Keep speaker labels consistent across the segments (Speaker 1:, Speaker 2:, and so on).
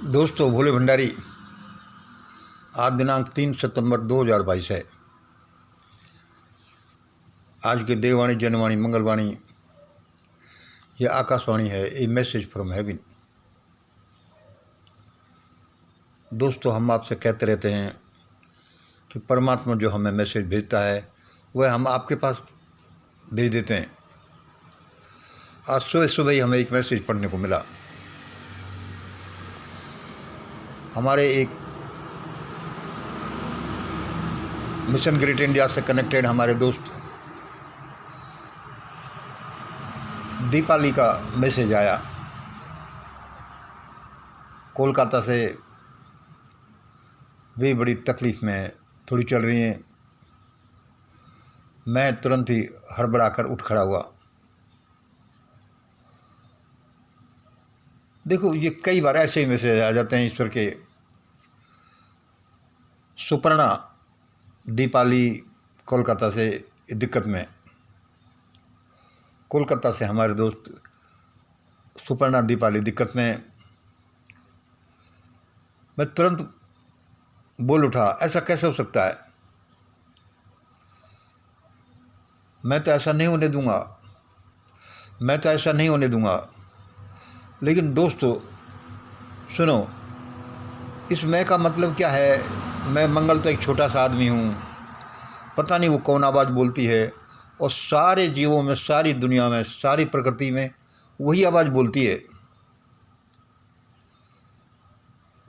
Speaker 1: दोस्तों, भोले भंडारी। आज दिनांक 3 सितंबर 2022 है। आज के देववाणी, जनवाणी, मंगलवाणी, ये आकाशवाणी है। ए मैसेज फ्रॉम हेवन। दोस्तों, हम आपसे कहते रहते हैं कि परमात्मा जो हमें मैसेज भेजता है वह हम आपके पास भेज देते हैं। आज सुबह सुबह ही हमें एक मैसेज पढ़ने को मिला। हमारे एक मिशन ग्रेट इंडिया से कनेक्टेड हमारे दोस्त दीपाली का मैसेज आया। कोलकाता से वे बड़ी तकलीफ़ में थोड़ी चल रही हैं। मैं तुरंत ही हड़बड़ा कर उठ खड़ा हुआ। देखो, ये कई बार ऐसे ही मैसेज आ जाते हैं ईश्वर के। सुपर्णा दीपाली कोलकाता से दिक्कत में। कोलकाता से हमारे दोस्त सुपर्णा दीपाली दिक्कत में। मैं तुरंत बोल उठा, ऐसा कैसे हो सकता है? मैं तो ऐसा नहीं होने दूंगा, मैं तो ऐसा नहीं होने दूंगा। लेकिन दोस्तों सुनो, इस मैं का मतलब क्या है? मैं मंगल तो एक छोटा सा आदमी हूँ। पता नहीं वो कौन आवाज़ बोलती है, और सारे जीवों में, सारी दुनिया में, सारी प्रकृति में वही आवाज़ बोलती है।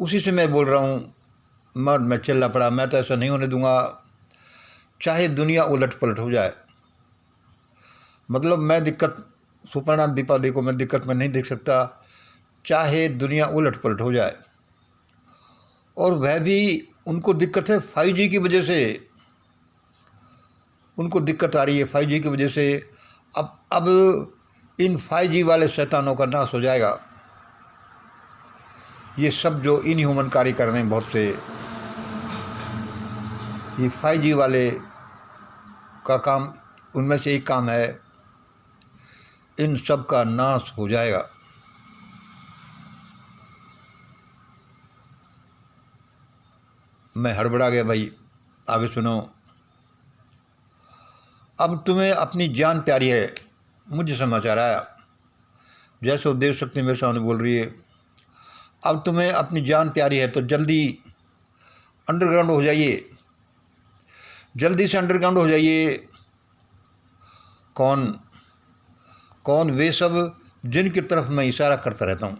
Speaker 1: उसी से मैं बोल रहा हूँ। मैं चिल्ला पड़ा, मैं तो ऐसा नहीं होने दूंगा, चाहे दुनिया उलट पलट हो जाए। मतलब मैं दिक्कत, सुपर्णा दीपाली को मैं दिक्कत में नहीं देख सकता, चाहे दुनिया उलट पलट हो जाए। और वह भी उनको दिक्कत है 5G की वजह से। उनको दिक्कत आ रही है 5G की वजह से। अब इन 5G वाले शैतानों का नाश हो जाएगा। ये सब जो इन ह्यूमन कार्य कर रहे हैं बहुत से, ये 5G वाले का काम, उनमें से एक काम है, इन सब का नाश हो जाएगा। मैं हड़बड़ा गया भाई। आगे सुनो। अब तुम्हें अपनी जान प्यारी है। मुझे समाचार आया, जैसे वो देव शक्ति मेरे सामने बोल रही है। अब तुम्हें अपनी जान प्यारी है तो जल्दी अंडरग्राउंड हो जाइए, जल्दी से अंडरग्राउंड हो जाइए। कौन कौन? वे सब जिनकी तरफ मैं इशारा करता रहता हूँ।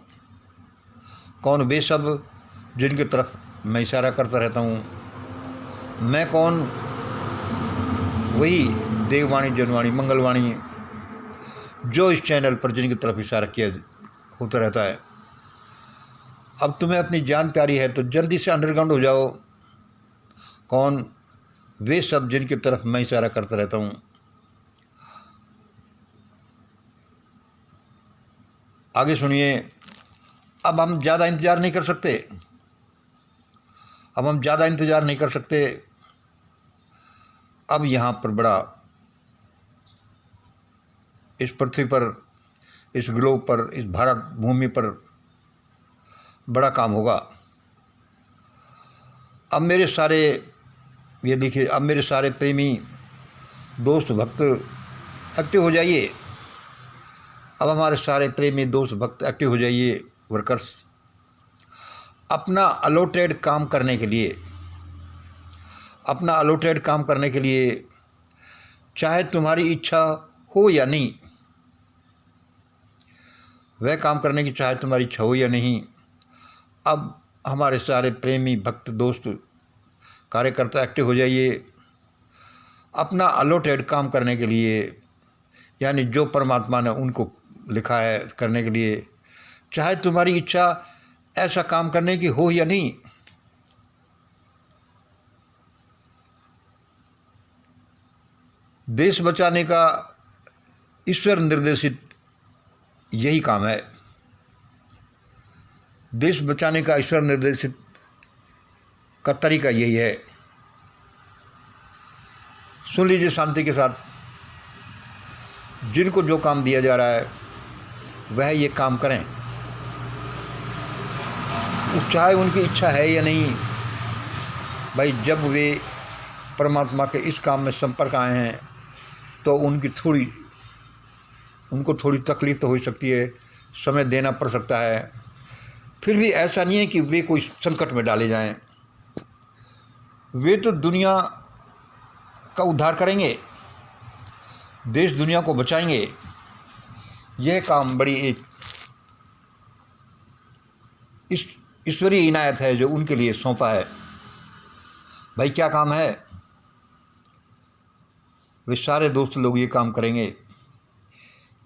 Speaker 1: कौन वे सब जिनकी तरफ मैं इशारा करता रहता हूँ? मैं कौन? वही देववाणी, जनवाणी, मंगलवाणी, जो इस चैनल पर जिनकी तरफ इशारा किया होता रहता है। अब तुम्हें अपनी जान प्यारी है तो जल्दी से अंडरग्राउंड हो जाओ। कौन? वे सब जिनकी तरफ मैं इशारा करता रहता हूँ। आगे सुनिए। अब हम ज़्यादा इंतज़ार नहीं कर सकते। अब हम ज़्यादा इंतज़ार नहीं कर सकते। अब यहाँ पर बड़ा, इस पृथ्वी पर, इस ग्लोब पर, इस भारत भूमि पर बड़ा काम होगा। अब मेरे सारे, ये देखिए, अब मेरे सारे प्रेमी दोस्त भक्त एक्टिव हो जाइए। अब हमारे सारे प्रेमी दोस्त भक्त एक्टिव हो जाइए। वर्कर्स, अपना अलॉटेड काम करने के लिए, अपना अलॉटेड काम करने के लिए, चाहे तुम्हारी इच्छा हो या नहीं, वह काम करने की चाहे तुम्हारी इच्छा हो या नहीं। अब हमारे सारे प्रेमी भक्त दोस्त कार्यकर्ता एक्टिव हो जाइए अपना अलॉटेड काम करने के लिए, यानी जो परमात्मा ने उनको लिखा है करने के लिए, चाहे तुम्हारी इच्छा ऐसा काम करने की हो या नहीं। देश बचाने का ईश्वर निर्देशित यही काम है। देश बचाने का ईश्वर निर्देशित का तरीका यही है। सुन लीजिए शांति के साथ। जिनको जो काम दिया जा रहा है वह ये काम करें। चाहे उनकी इच्छा है या नहीं, भाई जब वे परमात्मा के इस काम में संपर्क आए हैं तो उनको थोड़ी तकलीफ़ तो हो सकती है, समय देना पड़ सकता है। फिर भी ऐसा नहीं है कि वे कोई संकट में डाले जाएं। वे तो दुनिया का उद्धार करेंगे, देश दुनिया को बचाएंगे। यह काम बड़ी एक ईश्वरीय इनायत है जो उनके लिए सौंपा है। भाई क्या काम है? वे सारे दोस्त लोग ये काम करेंगे।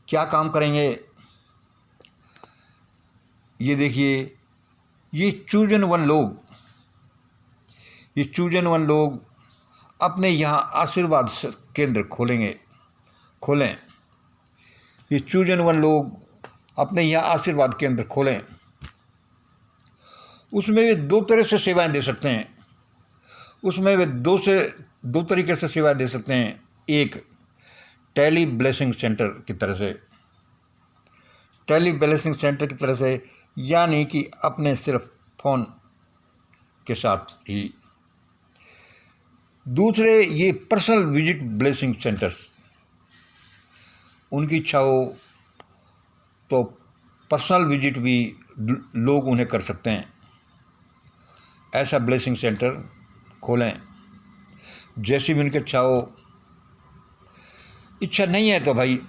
Speaker 1: क्या काम करेंगे? ये देखिए, ये चूजन वन लोग अपने यहाँ आशीर्वाद केंद्र खोलें। ये चूजन वन लोग अपने यहाँ आशीर्वाद केंद्र खोलें। उसमें वे दो तरह से सेवाएं दे सकते हैं। उसमें वे दो तरीके से सेवाएं दे सकते हैं। एक, टेली ब्लेसिंग सेंटर की तरह से, यानी कि अपने सिर्फ फ़ोन के साथ ही। दूसरे, ये पर्सनल विजिट ब्लेसिंग सेंटर्स, उनकी इच्छा हो तो पर्सनल विजिट भी लोग उन्हें कर सकते हैं। ऐसा ब्लेसिंग सेंटर खोलें। जैसी भी उनकी इच्छा हो। इच्छा नहीं है तो भाई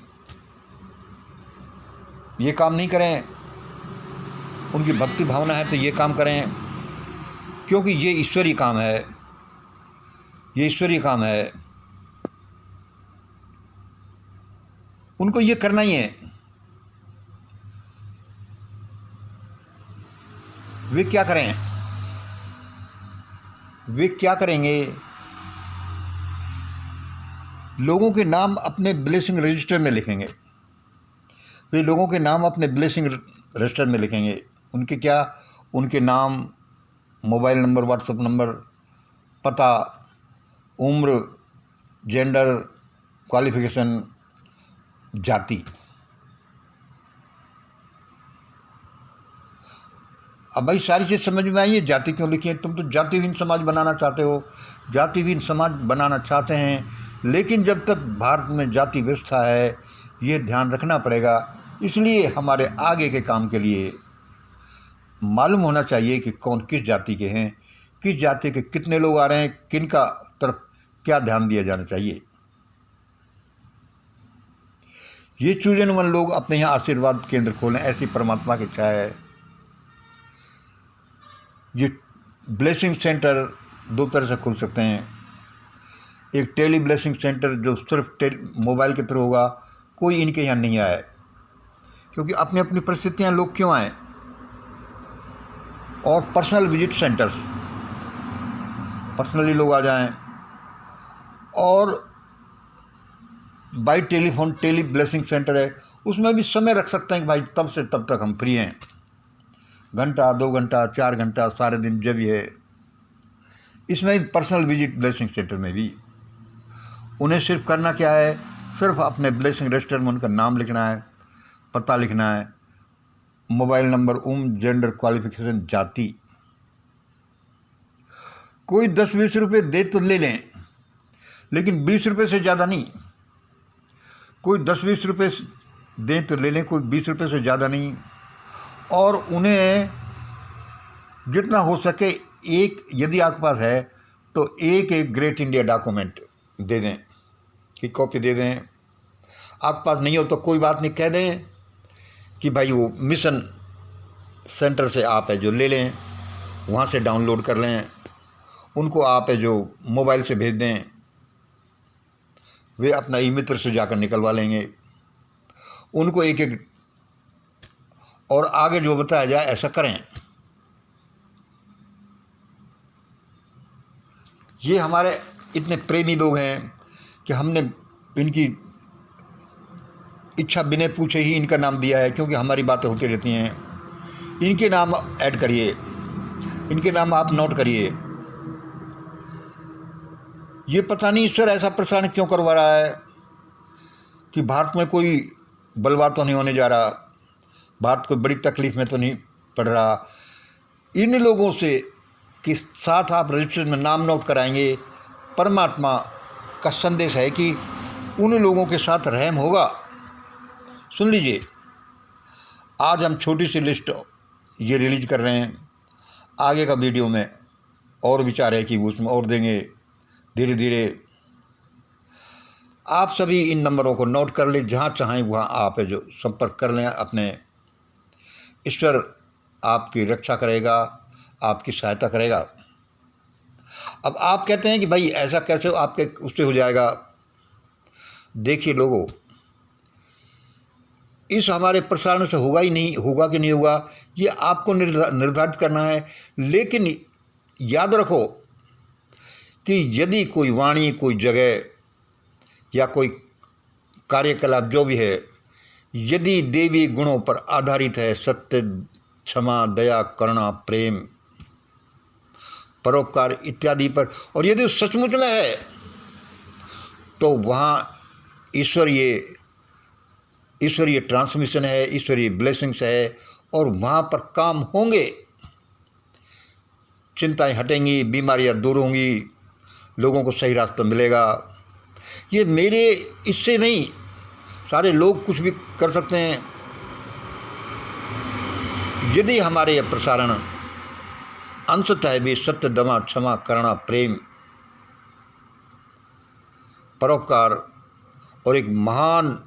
Speaker 1: ये काम नहीं करें। उनकी भक्ति भावना है तो ये काम करें, क्योंकि ये ईश्वरीय काम है। उनको ये करना ही है। वे क्या करेंगे? लोगों के नाम अपने ब्लेसिंग रजिस्टर में लिखेंगे। वे लोगों के नाम अपने ब्लेसिंग रजिस्टर में लिखेंगे। उनके नाम, मोबाइल नंबर, व्हाट्सएप नंबर, पता, उम्र, जेंडर, क्वालिफिकेशन, जाति। अब भाई सारी चीज़ समझ में आई है। जाति क्यों लिखी है? तुम तो जातिहीन समाज बनाना चाहते हो, जातिहीन समाज बनाना चाहते हैं। लेकिन जब तक भारत में जाति व्यवस्था है, ये ध्यान रखना पड़ेगा। इसलिए हमारे आगे के काम के लिए मालूम होना चाहिए कि कौन किस जाति के हैं, किस जाति के कितने लोग आ रहे हैं, किन का तरफ क्या ध्यान दिया जाना चाहिए। ये चूजन वन लोग अपने यहाँ आशीर्वाद केंद्र खोलें, ऐसी परमात्मा की इच्छा है। ये ब्लेसिंग सेंटर दो तरह से खुल सकते हैं। एक टेली ब्लेसिंग सेंटर जो सिर्फ मोबाइल के थ्रू होगा, कोई इनके यहाँ नहीं आए, क्योंकि अपनी अपनी परिस्थितियाँ लोग क्यों आए। और पर्सनल विजिट सेंटर्स, पर्सनली लोग आ जाएं। और by telephone tele blessing centre है, उसमें भी समय रख सकते हैं कि भाई तब से तब तक हम फ्री हैं, घंटा, 2 घंटा, 4 घंटा, सारे दिन जब ये है। इसमें भी पर्सनल विजिट ब्लेसिंग सेंटर में भी उन्हें सिर्फ करना क्या है? सिर्फ अपने ब्लेसिंग रजिस्टर में उनका नाम लिखना है, पता लिखना है, मोबाइल नंबर, उम्र, जेंडर, क्वालिफिकेशन, जाति। कोई 10-20 रुपये दे तो ले लें, लेकिन 20 रुपये से ज़्यादा नहीं। कोई 10-20 रुपये दें तो ले लें, कोई 20 रुपये से ज़्यादा नहीं। और उन्हें जितना हो सके यदि आपके पास है तो एक ग्रेट इंडिया डॉक्यूमेंट दे दें की कॉपी दे दें। आपके पास नहीं हो तो कोई बात नहीं, कह दें कि भाई वो मिशन सेंटर से आप है जो ले लें, वहाँ से डाउनलोड कर लें। उनको आप है जो मोबाइल से भेज दें, वे अपना ई मित्र से जाकर निकलवा लेंगे। उनको एक और आगे जो बताया जाए ऐसा करें। ये हमारे इतने प्रेमी लोग हैं कि हमने इनकी इच्छा बिना पूछे ही इनका नाम दिया है, क्योंकि हमारी बातें होती रहती हैं। इनके नाम ऐड करिए, इनके नाम आप नोट करिए। ये पता नहीं ईश्वर ऐसा परेशान क्यों करवा रहा है कि भारत में कोई बलवा तो नहीं होने जा रहा, भारत कोई बड़ी तकलीफ़ में तो नहीं पड़ रहा। इन लोगों से के साथ आप रजिस्टर में नाम नोट कराएंगे, परमात्मा का संदेश है कि उन लोगों के साथ रहम होगा। सुन लीजिए, आज हम छोटी सी लिस्ट ये रिलीज कर रहे हैं, आगे का वीडियो में और विचार है कि उसमें और देंगे धीरे धीरे। आप सभी इन नंबरों को नोट कर लें, जहाँ चाहें वहाँ आप जो संपर्क कर लें अपने। ईश्वर आपकी रक्षा करेगा, आपकी सहायता करेगा। अब आप कहते हैं कि भाई ऐसा कैसे आपके उससे हो जाएगा। देखिए लोगों, इस हमारे प्रसारण से होगा ही नहीं, होगा कि नहीं होगा ये आपको निर्धारित करना है। लेकिन याद रखो कि यदि कोई वाणी, कोई जगह या कोई कार्यकलाप जो भी है, यदि देवी गुणों पर आधारित है, सत्य, क्षमा, दया, करुणा, प्रेम, परोपकार इत्यादि पर, और यदि सचमुच में है तो वहाँ ईश्वरीय ट्रांसमिशन है, ईश्वरीय ब्लेसिंग्स है, और वहाँ पर काम होंगे, चिंताएं हटेंगी, बीमारियाँ दूर होंगी, लोगों को सही रास्ता मिलेगा। ये मेरे इससे नहीं, सारे लोग कुछ भी कर सकते हैं। यदि हमारे यह प्रसारण अंशतः भी सत्य, दमा, क्षमा, करुणा, प्रेम, परोपकार और एक महान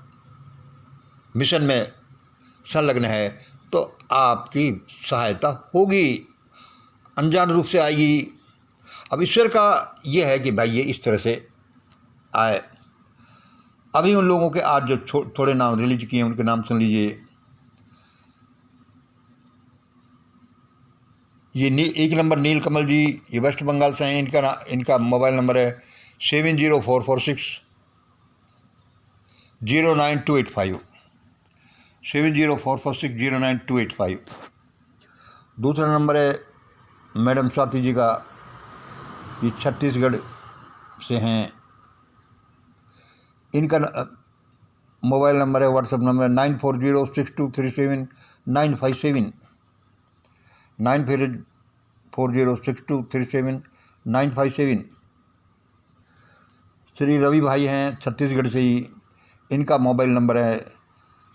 Speaker 1: मिशन में संलग्न है, तो आपकी सहायता होगी, अनजान रूप से आएगी। अब ईश्वर का ये है कि भाई ये इस तरह से आए। अभी उन लोगों के आज जो थोड़े नाम रिलीज किए उनके नाम सुन लीजिए। ये एक नंबर नीलकमल जी, ये वेस्ट बंगाल से हैं। इनका मोबाइल नंबर है 7044609285 7044609285। दूसरा नंबर है मैडम स्वाति जी का, ये छत्तीसगढ़ से हैं। इनका मोबाइल नंबर है, व्हाट्सएप नंबर है 9406237957 9406237957। श्री रवि भाई हैं छत्तीसगढ़ से ही, इनका मोबाइल नंबर है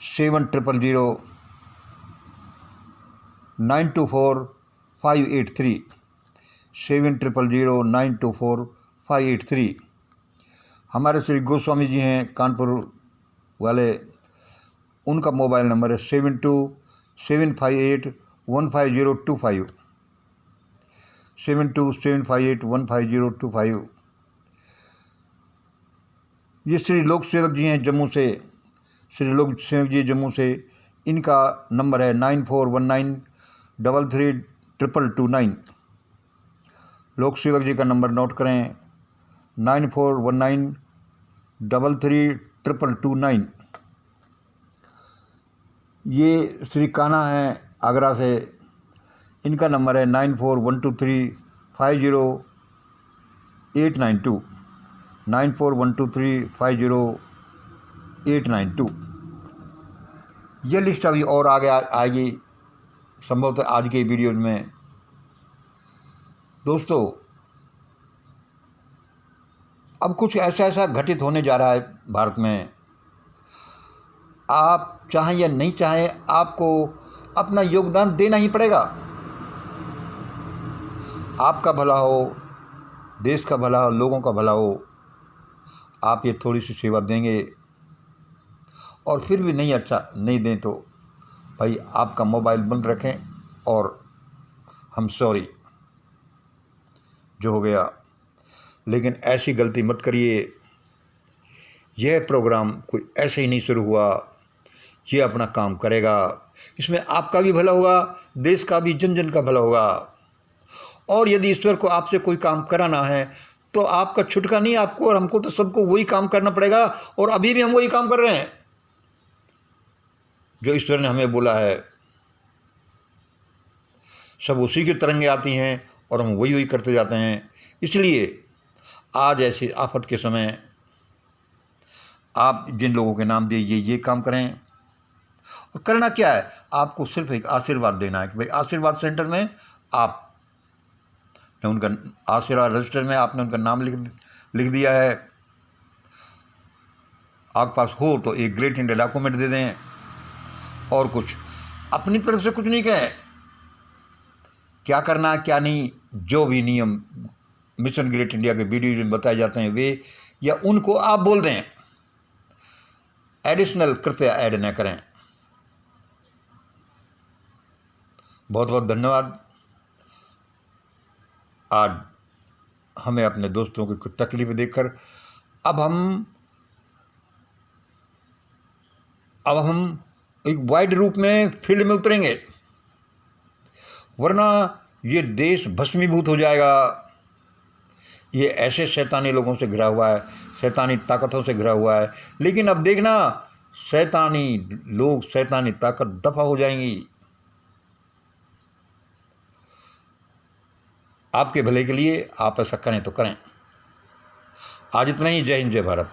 Speaker 1: 7000924583 7000924583। हमारे श्री गोस्वामी जी हैं कानपुर वाले, उनका मोबाइल नंबर है 7275815025 7275815025। ये श्री लोक सेवक जी हैं जम्मू से, श्री लोक सेवक जी जम्मू से, इनका नंबर है 9419333229। लोक सेवक जी का नंबर नोट करें 9419333229। ये श्री कान्हा हैं आगरा से, इनका नंबर है 9412350892 9412350892। ये लिस्ट अभी और आगे आएगी संभवतः आज के वीडियो में। दोस्तों, अब कुछ ऐसा घटित होने जा रहा है भारत में। आप चाहें या नहीं चाहें, आपको अपना योगदान देना ही पड़ेगा। आपका भला हो, देश का भला हो, लोगों का भला हो, आप ये थोड़ी सी सेवा देंगे। और फिर भी नहीं अच्छा नहीं दें तो भाई आपका मोबाइल बंद रखें और हम सॉरी जो हो गया। लेकिन ऐसी गलती मत करिए। यह प्रोग्राम कोई ऐसे ही नहीं शुरू हुआ, ये अपना काम करेगा। इसमें आपका भी भला होगा, देश का भी, जन जन का भला होगा। और यदि ईश्वर को आपसे कोई काम कराना है तो आपका छुटका नहीं, आपको और हमको तो सबको वही काम करना पड़ेगा। और अभी भी हम वही काम कर रहे हैं जो ईश्वर ने हमें बोला है। सब उसी की तरंगे आती हैं और हम वही करते जाते हैं। इसलिए आज ऐसी आफत के समय आप जिन लोगों के नाम दिए ये काम करें। और करना क्या है, आपको सिर्फ एक आशीर्वाद देना है कि भाई आशीर्वाद सेंटर में आपने उनका आशीर्वाद रजिस्टर में आपने उनका नाम लिख दिया है। आपके पास हो तो एक ग्रेट इंडिया डॉक्यूमेंट दे दें, और कुछ अपनी तरफ से कुछ नहीं कहें। क्या करना है क्या नहीं, जो भी नियम मिशन ग्रेट इंडिया के वीडियो में बताए जाते हैं वे या उनको आप बोल दें, एडिशनल कृपया ऐड न करें। बहुत बहुत धन्यवाद। आज हमें अपने दोस्तों की कुछ तकलीफ देखकर अब हम एक वाइड रूप में फील्ड में उतरेंगे, वरना ये देश भस्मीभूत हो जाएगा। ये ऐसे शैतानी लोगों से घिरा हुआ है, शैतानी ताकतों से घिरा हुआ है। लेकिन अब देखना, शैतानी लोग, शैतानी ताकत दफा हो जाएंगी। आपके भले के लिए आप ऐसा करें तो करें। आज इतना ही। जय हिंद, जय भारत।